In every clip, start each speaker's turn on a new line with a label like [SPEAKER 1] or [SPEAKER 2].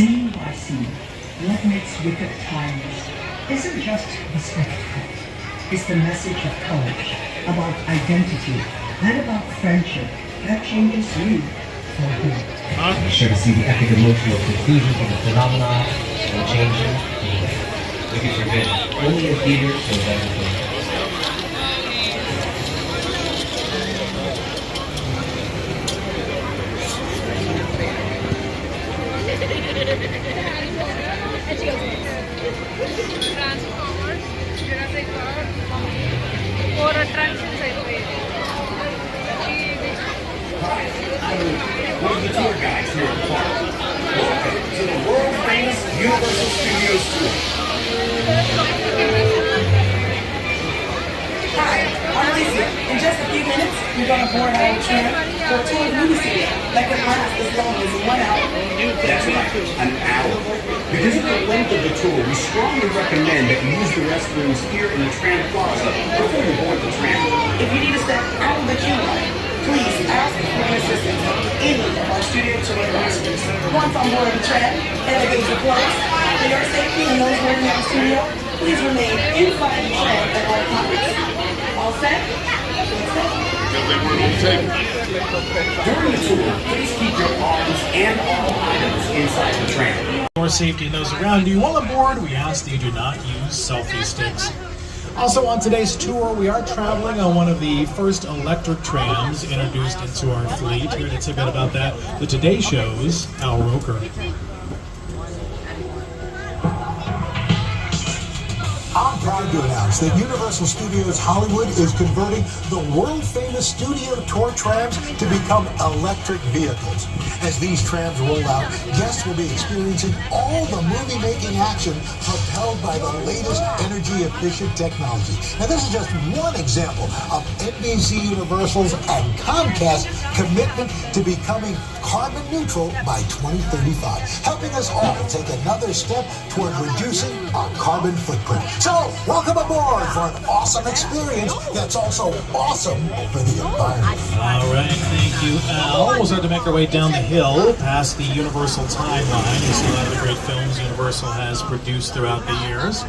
[SPEAKER 1] Scene by scene, what makes Wicked timeless isn't just the spectacle. It's the message of courage, about identity, and about friendship that changes you for good.
[SPEAKER 2] Be sure to see the epic emotional conclusion to the phenomenon and change you. Wicked Forbidden, only in theaters till November 20th.
[SPEAKER 3] Transformers, Jurassic Park, or attractions I played.
[SPEAKER 4] One of the tour guides here at the park. Welcome to the world famous Universal Studios tour.
[SPEAKER 5] Hi, I'm Lisa. In just a few minutes, we're going to board our train for a tour of movie studio that can last as long as 1 hour.
[SPEAKER 4] That's right, an hour. Because of the length of the tour, we strongly recommend that you use the restrooms here in the tram plaza before you board the tram.
[SPEAKER 5] If you need to step out of the queue line, please ask for assistance at any of our studio tour restrooms. Once on board the tram and the gates are closed, for your safety and those working at the studio, please remain inside the tram at all times. All set?
[SPEAKER 4] During the tour, please keep your arms and all items inside the tram.
[SPEAKER 6] For safety and those around you while aboard, we ask that you do not use selfie sticks. Also on today's tour, we are traveling on one of the first electric trams introduced into our fleet. Here to tell you a bit about that, the Today Show's Al Roker.
[SPEAKER 7] I'm proud to announce that Universal Studios Hollywood is converting the world-famous studio tour trams to become electric vehicles. As these trams roll out, guests will be experiencing all the movie-making action propelled by the latest energy-efficient technology. Now, this is just one example of NBC Universal's and Comcast's commitment to becoming carbon neutral by 2035, helping us all take another step toward reducing our carbon footprint. So, welcome aboard for an awesome experience that's also awesome for the environment.
[SPEAKER 6] All right, thank you, Al. We'll start to make our way down the hill past the Universal timeline. You see a lot of the great films Universal has produced throughout the years.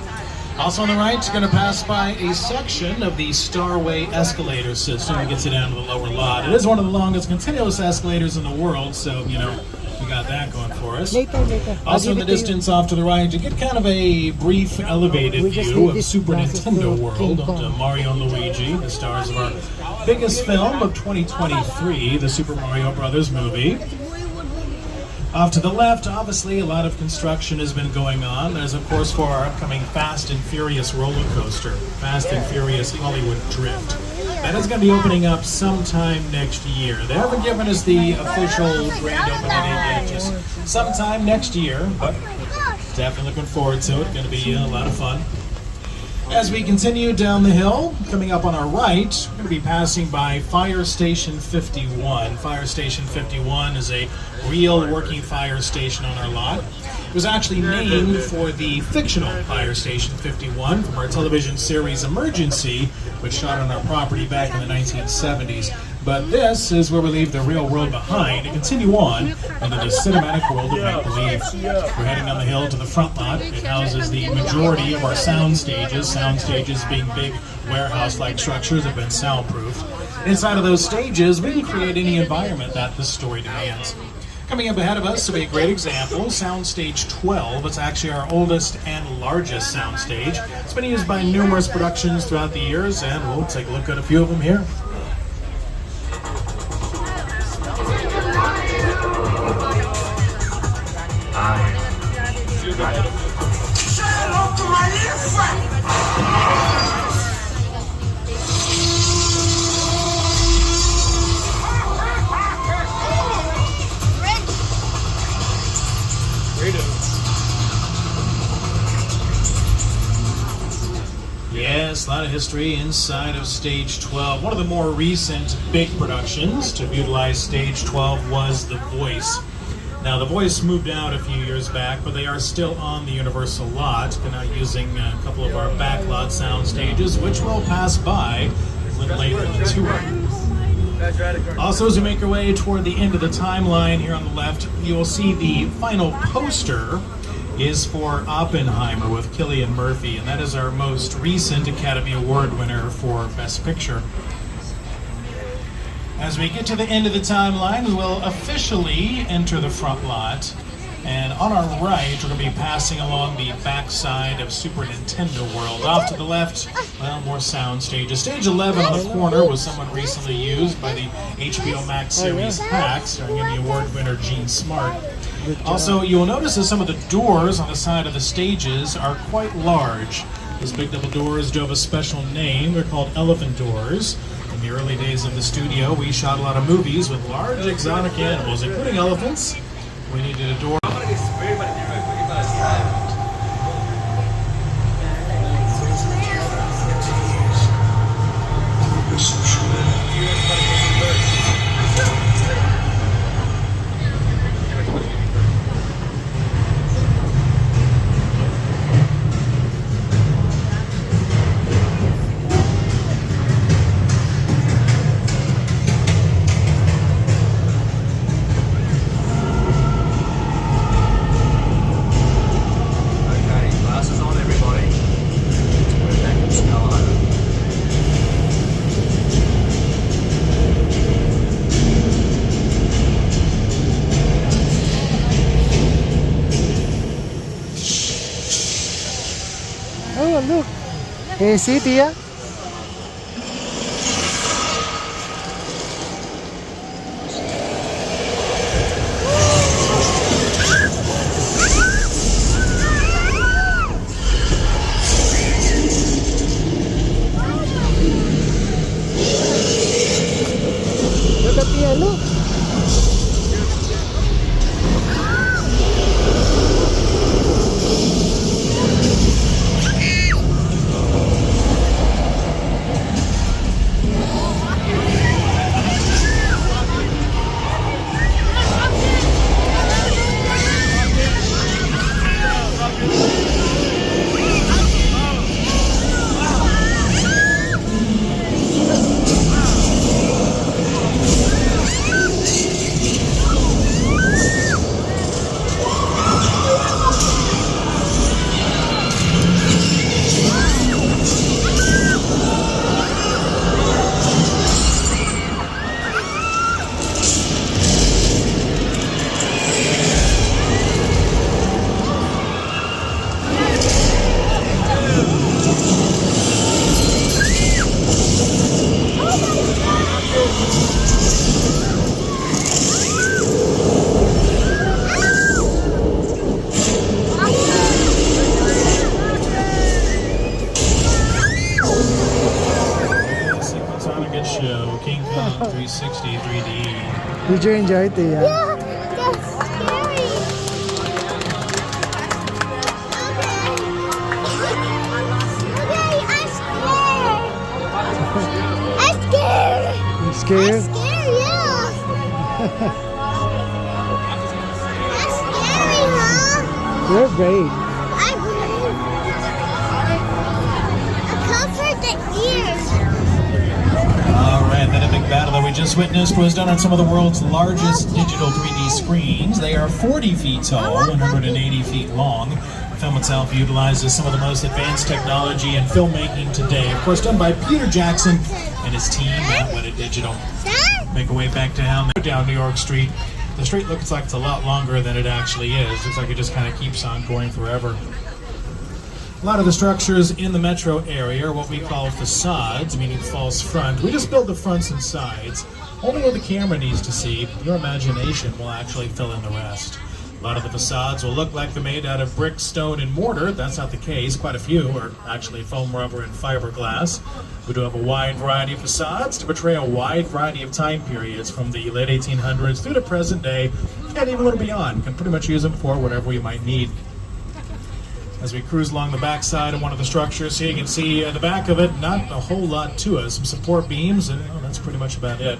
[SPEAKER 6] Also on the right, you're going to pass by a section of the Starway escalator system that gets you down to the lower lot. It is one of the longest continuous escalators in the world, so, you know, we got that going for us. Also in the distance off to the right, you get kind of a brief elevated view of Super Nintendo World onto Mario and Luigi, the stars of our biggest film of 2023, the Super Mario Brothers movie. Off to the left, obviously, a lot of construction has been going on. There's, of course, for our upcoming Fast and Furious roller coaster, Fast and Furious Hollywood Drift. That is going to be opening up sometime next year. They haven't given us the official grand opening date yet, just sometime next year, but definitely looking forward to it. Going to be a lot of fun. As we continue down the hill, coming up on our right, we're going to be passing by Fire Station 51. Fire Station 51 is a real working fire station on our lot. It was actually named for the fictional Fire Station 51 from our television series Emergency, which shot on our property back in the 1970s. But this is where we leave the real world behind and continue on into the cinematic world of make-believe. We're heading down the hill to the front lot. It houses the majority of our sound stages. Sound stages being big warehouse-like structures have been soundproofed. Inside of those stages, we can create any environment that the story demands. Coming up ahead of us will be a great example, Soundstage 12. It's actually our oldest and largest soundstage. It's been used by numerous productions throughout the years, and we'll take a look at a few of them here. Yes, a lot of history inside of Stage 12. One of the more recent big productions to utilize Stage 12 was The Voice. Now, The Voice moved out a few years back, but they are still on the Universal lot. They're now using a couple of our backlot sound stages, which will pass by a little later in the tour. Also, as we make our way toward the end of the timeline here on the left, you will see the final poster is for Oppenheimer with Cillian Murphy, and that is our most recent Academy Award winner for Best Picture. As we get to the end of the timeline, we will officially enter the front lot. And on our right, we're going to be passing along the backside of Super Nintendo World. Off to the left, well, more sound stages. Stage 11 on the corner was someone recently used by the HBO Max series Hack, starring Emmy Award winner Gene Smart. Also, you'll notice that some of the doors on the side of the stages are quite large. Those big double doors do have a special name. They're called elephant doors. In the early days of the studio, we shot a lot of movies with large exotic animals, including elephants. We needed a door.
[SPEAKER 8] Oh, look. Hey, see, Tia? Look at Tia, look.
[SPEAKER 6] Kingkong 360 3D.
[SPEAKER 8] Did you enjoy it, Tia?
[SPEAKER 9] Yeah, that's scary. Okay, I'm scared.
[SPEAKER 8] You scared?
[SPEAKER 9] I'm scared, yeah. That's scary, huh?
[SPEAKER 8] You're brave.
[SPEAKER 9] I'm brave. I comfort the ears.
[SPEAKER 6] Alright, that epic battle that we just witnessed was done on some of the world's largest digital 3D screens. They are 40 feet tall, 180 feet long. The film itself utilizes some of the most advanced technology in filmmaking today. Of course, done by Peter Jackson and his team at Weta Digital. Make our way back down New York Street. The street looks like it's a lot longer than it actually is. Looks like it just kind of keeps on going forever. A lot of the structures in the metro area are what we call facades, meaning false front. We just build the fronts and sides. Only what the camera needs to see. Your imagination will actually fill in the rest. A lot of the facades will look like they're made out of brick, stone, and mortar. That's not the case. Quite a few are actually foam, rubber, and fiberglass. We do have a wide variety of facades to portray a wide variety of time periods from the late 1800s through to present day, and even a little beyond. You can pretty much use them for whatever you might need. As we cruise along the backside of one of the structures here, you can see the back of it, not a whole lot to it. Some support beams, and that's pretty much about it.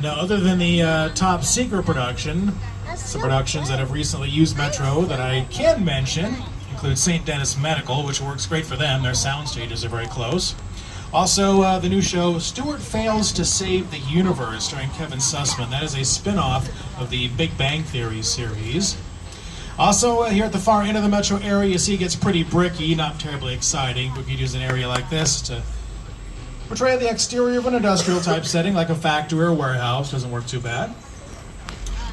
[SPEAKER 6] Now, other than the top secret production, some productions that have recently used Metro that I can mention include St. Denis Medical, which works great for them. Their sound stages are very close. Also, the new show, Stuart Fails to Save the Universe, starring Kevin Sussman. That is a spin-off of the Big Bang Theory series. Also, here at the far end of the metro area, you see it gets pretty bricky, not terribly exciting. We could use an area like this to portray the exterior of an industrial type setting, like a factory or warehouse. Doesn't work too bad.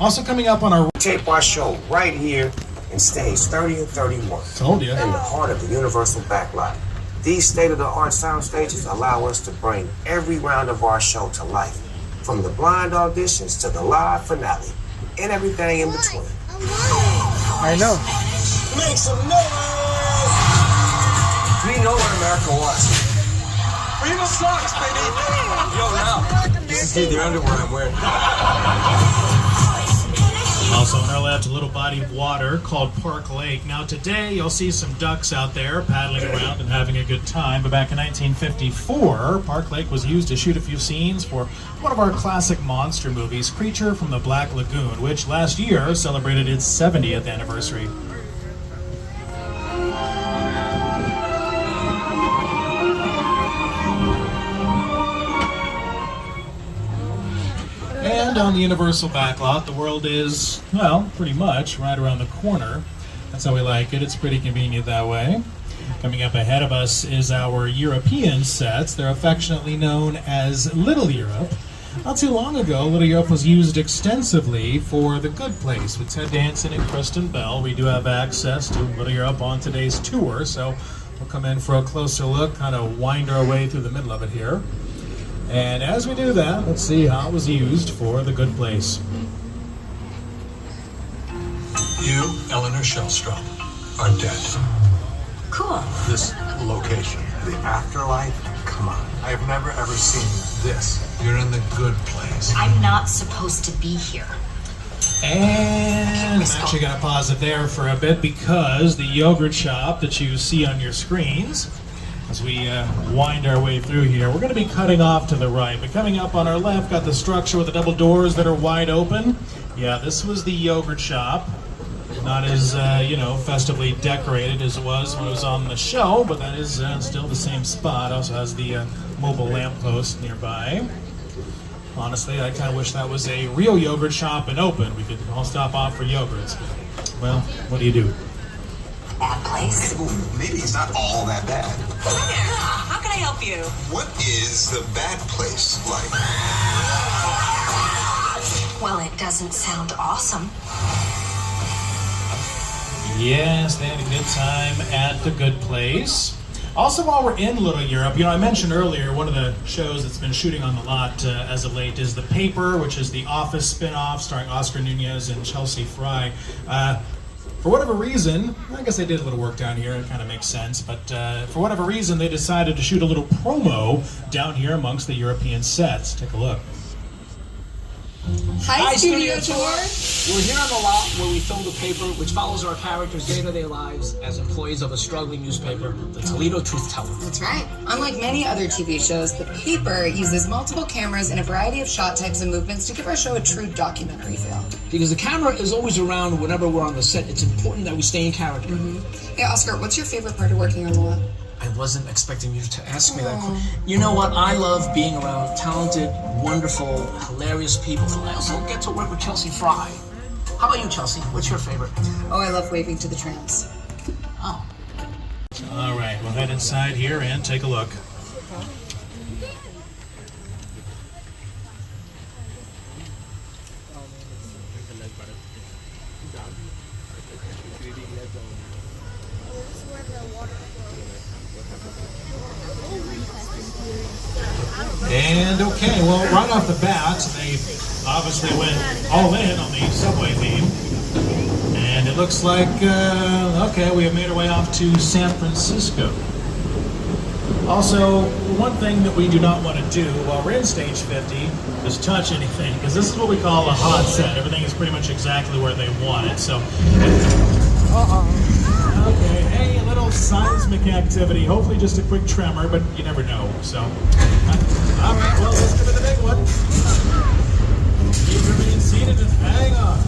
[SPEAKER 6] Also coming up on our...
[SPEAKER 10] Tape our show right here in stage 30 and 31.
[SPEAKER 6] Told you.
[SPEAKER 10] In the heart of the Universal backlot. These state-of-the-art sound stages allow us to bring every round of our show to life. From the blind auditions to the live finale. And everything in between.
[SPEAKER 8] I know.
[SPEAKER 10] Make some noise! We know what America wants. Freedom sucks, baby! Yo, now, this is the underwear I'm wearing.
[SPEAKER 6] Also on our left, a little body of water called Park Lake. Now today, you'll see some ducks out there paddling around and having a good time. But back in 1954, Park Lake was used to shoot a few scenes for one of our classic monster movies, Creature from the Black Lagoon, which last year celebrated its 70th anniversary. And on the Universal backlot, the world is, well, pretty much right around the corner. That's how we like it. It's pretty convenient that way. Coming up ahead of us is our European sets. They're affectionately known as Little Europe. Not too long ago, Little Europe was used extensively for The Good Place with Ted Danson and Kristen Bell. We do have access to Little Europe on today's tour, so we'll come in for a closer look, kind of wind our way through the middle of it here. And as we do that, let's see how it was used for The Good Place.
[SPEAKER 11] You, Eleanor Shellstrom, are dead.
[SPEAKER 9] Cool.
[SPEAKER 11] This location, the afterlife, come on. I have never ever seen this. You're in the good place.
[SPEAKER 9] I'm not supposed to be here.
[SPEAKER 6] And I'm actually going to pause it there for a bit because the yogurt shop that you see on your screens, as we wind our way through here, we're going to be cutting off to the right. But coming up on our left, got the structure with the double doors that are wide open. Yeah, this was the yogurt shop. Not as, festively decorated as it was when it was on the show, but that is still the same spot. Also has the mobile lamppost nearby. Honestly, I kind of wish that was a real yogurt shop and open. We could all stop off for yogurts. Well, what do you do?
[SPEAKER 9] Bad place.
[SPEAKER 11] Well, maybe it's not all that bad.
[SPEAKER 9] Hi there. How can I help you?
[SPEAKER 11] What is the bad place like?
[SPEAKER 9] Well, it doesn't sound awesome.
[SPEAKER 6] Yes, they had a good time at The Good Place. Also, while we're in Little Europe, I mentioned earlier one of the shows that's been shooting on the lot as of late is The Paper, which is the Office spin-off starring Oscar Nunez and Chelsea Fry. For whatever reason, I guess they did a little work down here, it kind of makes sense, but for whatever reason, they decided to shoot a little promo down here amongst the European sets. Take a look.
[SPEAKER 12] Hi, Studio Tour! We're here on the lot where we film The Paper, which follows our characters' day-to-day lives as employees of a struggling newspaper, the Toledo Truth Teller.
[SPEAKER 13] That's right. Unlike many other TV shows, The Paper uses multiple cameras and a variety of shot types and movements to give our show a true documentary feel.
[SPEAKER 12] Because the camera is always around whenever we're on the set, it's important that we stay in character.
[SPEAKER 13] Mm-hmm. Hey, Oscar, what's your favorite part of working on the lot?
[SPEAKER 12] I wasn't expecting you to ask me that question. You know what? I love being around talented, wonderful, hilarious people. I also get to work with Chelsea Fry. How about you, Chelsea? What's your favorite?
[SPEAKER 13] Oh, I love waving to the trams.
[SPEAKER 12] Oh.
[SPEAKER 6] All right, we'll head inside here and take a look. And okay, well, right off the bat, they obviously went all in on the subway theme. And it looks like, okay, we have made our way off to San Francisco. Also, one thing that we do not want to do while we're in Stage 50 is touch anything, because this is what we call a hot set. Everything is pretty much exactly where they want it, so... Okay, hey, a little seismic activity. Hopefully just a quick tremor, but you never know, so... all right, well, let's give it the big one. Please remain seated and hang on.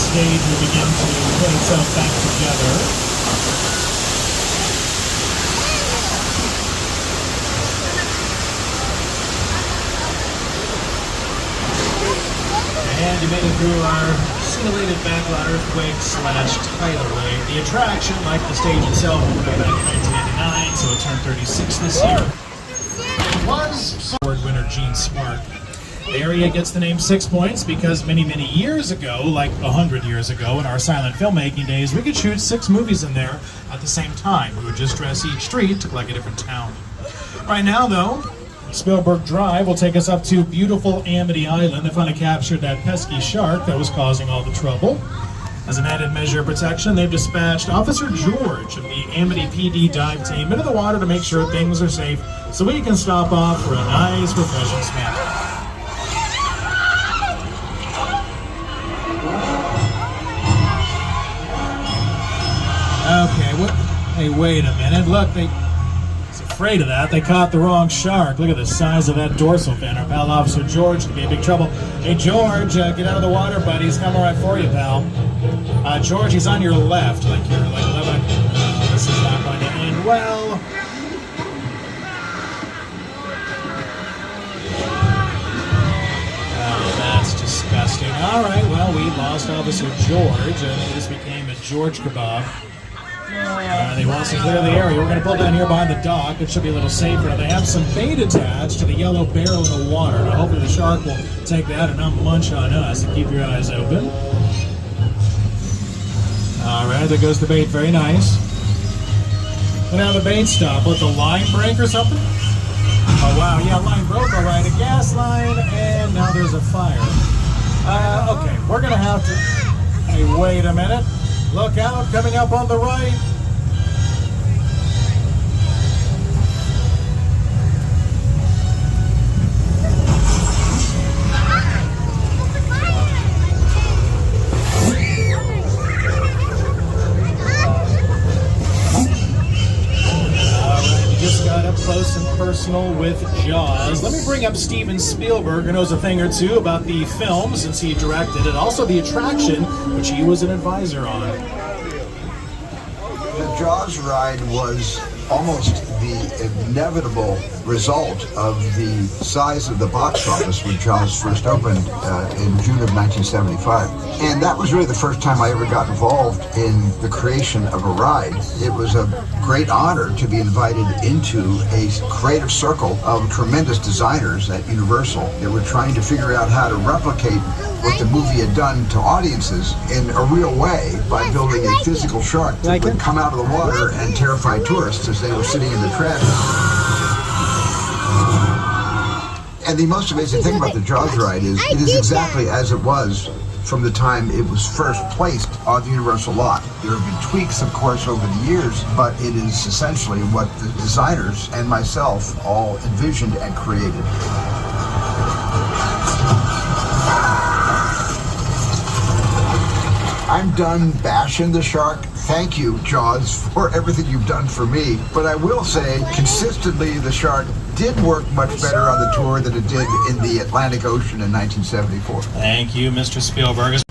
[SPEAKER 6] stage will begin to put itself back together. And you made it through our simulated backlot earthquake / tidal wave. The attraction, like the stage itself, was back in 1989, so it turned 36 this year. Was award winner Gene Spark. The area gets the name 6 points because many years ago, like 100 years ago in our silent filmmaking days, we could shoot 6 movies in there at the same time. We would just dress each street like a different town. Right now, though, Spielberg Drive will take us up to beautiful Amity Island. They finally captured that pesky shark that was causing all the trouble. As an added measure of protection, they've dispatched Officer George of the Amity PD dive team into the water to make sure things are safe so we can stop off for a nice, refreshing snack. Okay, what? Hey, wait a minute. Look, afraid of that. They caught the wrong shark. Look at the size of that dorsal fin. Our pal Officer George could be in big trouble. Hey, George, get out of the water, buddy. He's coming right for you, pal. George, he's on your left. Like you're like 11. This is not going to end well. Oh, that's disgusting. All right, well, we lost Officer George, and it just became a George kebab. They want us to clear the area. We're going to pull down here behind the dock. It should be a little safer. They have some bait attached to the yellow barrel in the water. Now, hopefully the shark will take that and not munch on us. So keep your eyes open. All right, there goes the bait. Very nice. And now the bait stop. What, the line break or something? Oh, wow. Yeah, line broke. All right, a gas line, and now there's a fire. Okay, we're going to have to... Hey, wait a minute. Look out, coming up on the right. Close and personal with Jaws. Let me bring up Steven Spielberg, who knows a thing or two about the film since he directed it, also the attraction, which he was an advisor on.
[SPEAKER 14] The Jaws ride was almost the inevitable result of the size of the box office when Jaws first opened in June of 1975. And that was really the first time I ever got involved in the creation of a ride. It was a great honor to be invited into a creative circle of tremendous designers at Universal that were trying to figure out how to replicate what the movie had done to audiences in a real way by building a physical shark that would come out of the water and terrify tourists as they were sitting in the tread. And the most amazing thing about the Jaws ride is it is exactly as it was from the time it was first placed on the Universal lot. There have been tweaks, of course, over the years, but it is essentially what the designers and myself all envisioned and created. I'm done bashing the shark. Thank you, Jaws, for everything you've done for me. But I will say, consistently, the shark did work much better on the tour than it did in the Atlantic Ocean in 1974.
[SPEAKER 6] Thank you, Mr. Spielberg.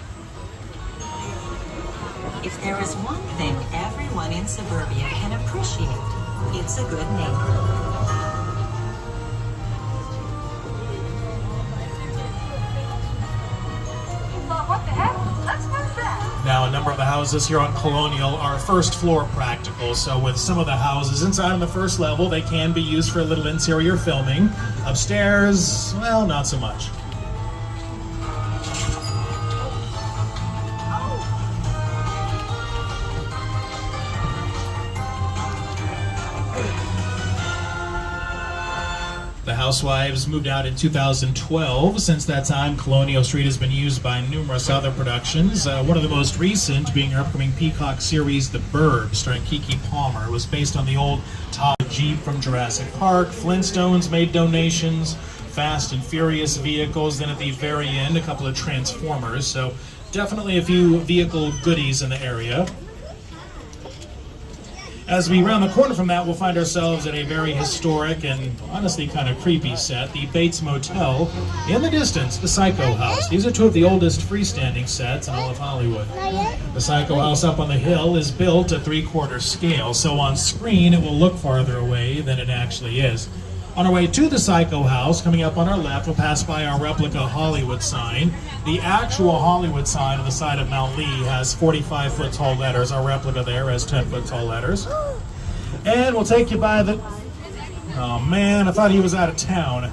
[SPEAKER 9] If there is one thing everyone in suburbia can appreciate, it's a good neighbor.
[SPEAKER 3] What the heck? Let's move that.
[SPEAKER 6] Now, a number of the houses here on Colonial are first floor practical, so with some of the houses inside on the first level, they can be used for a little interior filming. Upstairs, well, not so much. The Housewives moved out in 2012. Since that time, Colonial Street has been used by numerous other productions. One of the most recent being her upcoming Peacock series, The Burbs, starring Keke Palmer. It was based on the old Todd Jeep from Jurassic Park. Flintstones made donations, Fast and Furious vehicles, then at the very end, a couple of Transformers. So definitely a few vehicle goodies in the area. As we round the corner from that, we'll find ourselves at a very historic and honestly kind of creepy set, the Bates Motel. In the distance, the Psycho House. These are two of the oldest freestanding sets in all of Hollywood. The Psycho House up on the hill is built at 3/4 scale, so on screen it will look farther away than it actually is. On our way to the Psycho House, coming up on our left, we'll pass by our replica Hollywood sign. The actual Hollywood sign on the side of Mount Lee has 45-foot tall letters. Our replica there has 10-foot tall letters. And we'll take you by the... Oh man, I thought he was out of town.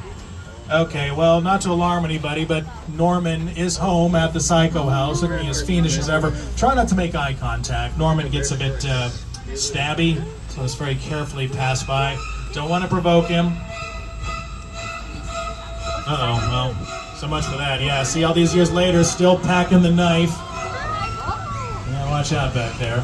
[SPEAKER 6] Okay, well, not to alarm anybody, but Norman is home at the Psycho House, looking as fiendish as ever. Try not to make eye contact. Norman gets a bit stabby, so let's very carefully pass by. Don't want to provoke him. Uh-oh, well, so much for that. Yeah, see, all these years later, still packing the knife. Yeah, watch out back there.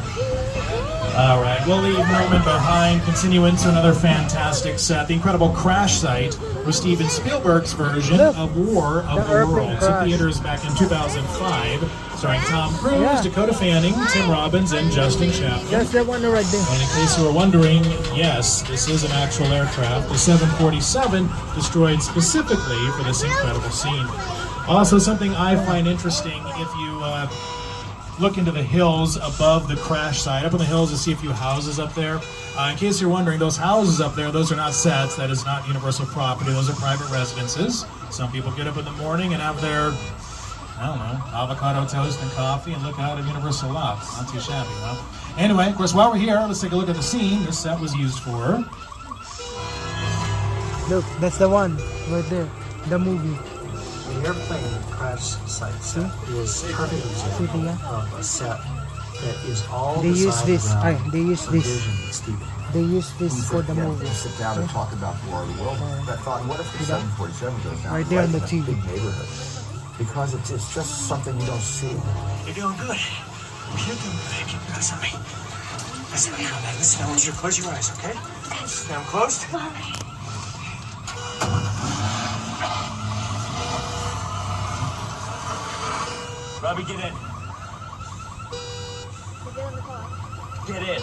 [SPEAKER 6] All right, we'll leave Norman behind, continue into another fantastic set, the incredible Crash Site, with Steven Spielberg's version of War of the Worlds. In theaters back in 2005, starring Tom Cruise, Dakota Fanning, Tim Robbins, and Justin Chapman.
[SPEAKER 8] That's that one right there.
[SPEAKER 6] And in case you were wondering, yes, this is an actual aircraft, the 747, destroyed specifically for this incredible scene. Also, something I find interesting, if you look into the hills above the crash site, up on the hills, to see a few houses up there. In case you're wondering, those houses up there, those are not sets. That is not Universal property. Those are private residences. Some people get up in the morning and have their, I don't know, avocado toast and coffee and look out at Universal lots. Not too shabby, huh? Anyway, of course, while we're here, let's take a look at the scene this set was used for.
[SPEAKER 8] Look, that's the one right there, the movie.
[SPEAKER 12] The airplane crash site set is perfect example of a set that is all
[SPEAKER 8] they use this.
[SPEAKER 12] around
[SPEAKER 8] They use this.
[SPEAKER 12] Stephen.
[SPEAKER 8] They use this for the movie.
[SPEAKER 14] Sit down and talk about War of the World. I thought, what if the 747 goes down
[SPEAKER 8] right there on the
[SPEAKER 14] in a
[SPEAKER 8] TV?
[SPEAKER 14] big neighborhood? Because it's just something you don't see.
[SPEAKER 12] You're doing good. You're doing good. Keep your eyes on me. Listen, I want you to close your eyes, okay? Now I'm closed. Robbie, get in. Get in.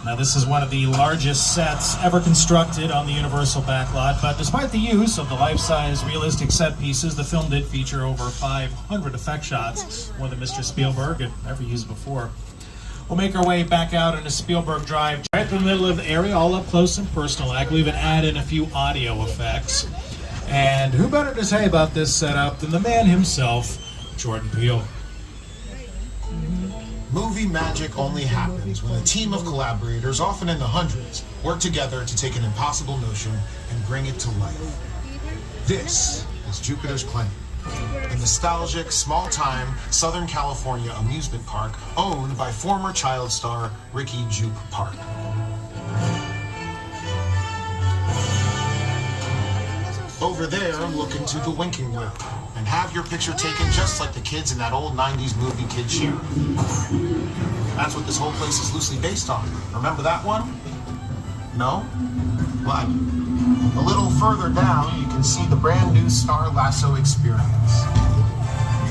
[SPEAKER 6] Now this is one of the largest sets ever constructed on the Universal backlot, but despite the use of the life-size realistic set pieces, the film did feature over 500 effect shots, more than Mr. Spielberg had ever used before. We'll make our way back out into Spielberg Drive, right in the middle of the area, all up close and personal. I will even add in a few audio effects. And who better to say about this setup than the man himself, Jordan Peele.
[SPEAKER 15] Movie magic only happens when a team of collaborators, often in the hundreds, work together to take an impossible notion and bring it to life. This is Jupiter's Claim, a nostalgic, small-time Southern California amusement park owned by former child star Ricky Jupe Park. Over there, look into the winking lip and have your picture taken just like the kids in that old 90s movie Kid Show. That's what this whole place is loosely based on. Remember that one? No? Well, a little further down, you can see the brand new Star Lasso experience.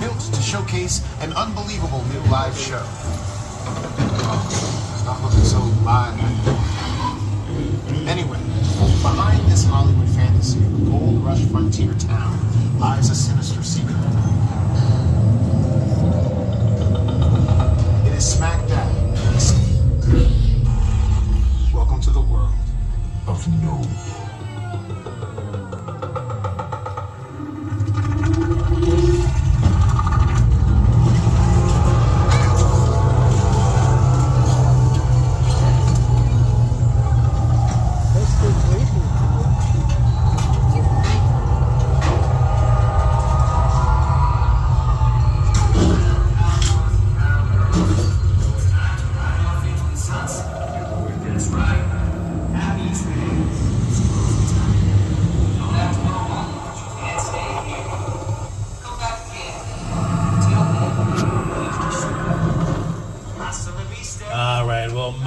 [SPEAKER 15] Built to showcase an unbelievable new live show. It's not looking so live. Anyway, behind this Hollywood fantasy of a gold rush frontier town lies a sinister secret. It is smack dab in the city. Welcome to the world of no.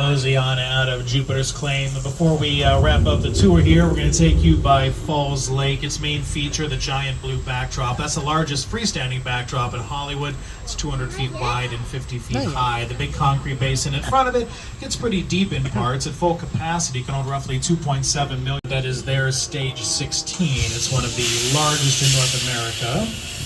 [SPEAKER 6] mosey on out of Jupiter's Claim. Before we wrap up the tour here, we're going to take you by Falls Lake. Its main feature, the giant blue backdrop. That's the largest freestanding backdrop in Hollywood. It's 200 feet wide and 50 feet high. The big concrete basin in front of it gets pretty deep in parts. At full capacity, can hold roughly 2.7 million. That is their stage 16. It's one of the largest in North America.